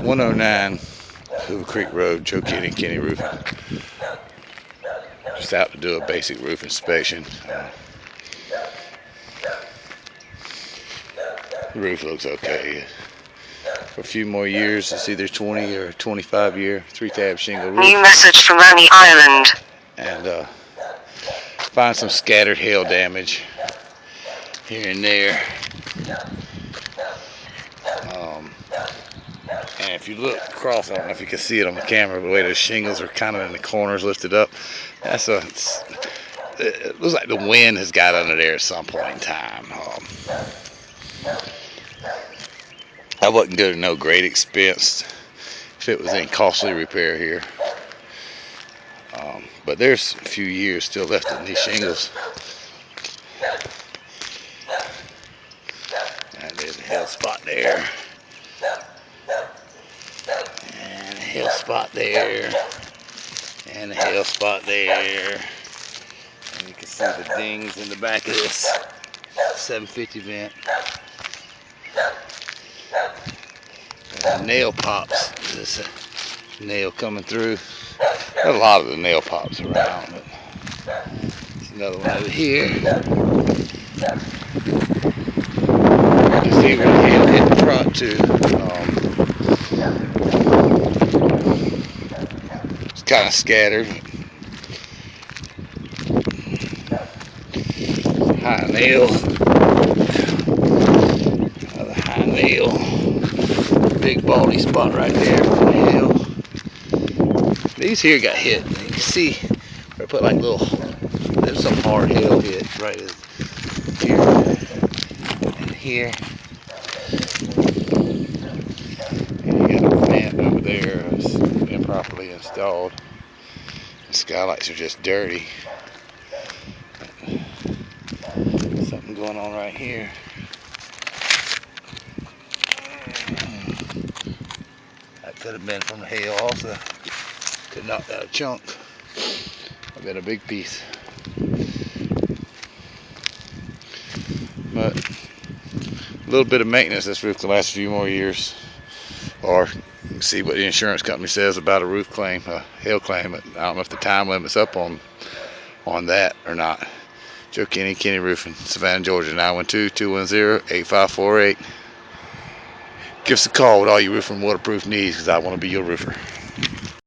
109 Hoover Creek Road, Joe Kenny and Kenny Roofing. Just out to do a basic roof inspection. The roof looks okay. For a few more years, it's either 20 or 25 year 3-tab shingle roof. New message from Annie Ireland. And find some scattered hail damage here and there. And if you look across, I don't know if you can see it on the camera, but the way those shingles are kind of in the corners lifted up, it looks like the wind has got under there at some point in time. I wouldn't go to no great expense if it was in costly repair here. But there's a few years still left in these shingles. And there's a hail spot there. And a hail spot there. And a hail spot there. And you can see the dings in the back of this 750 vent. And the nail pops. This nail coming through. There's a lot of the nail pops around, but there's another one over here. You can see where the hail hit the front too. It's kind of scattered. High nail. Another high nail. Big baldy spot right there for the hail. These here got hit. You can see where I put like little, there's some hard hail hit right here and here. And you got a vent over there that's improperly installed. The skylights are just dirty. Something going on right here. That could have been from the hail also. Could knock out a chunk. I've been a big piece. But a little bit of maintenance, this roof can last a few more years. Or see what the insurance company says about a roof claim, a hail claim. But I don't know if the time limit's up on that or not. Joe Kenny, Kenny Roofing, Savannah, Georgia, 912-210-8548. Give us a call with all your roofing waterproof needs, because I want to be your roofer.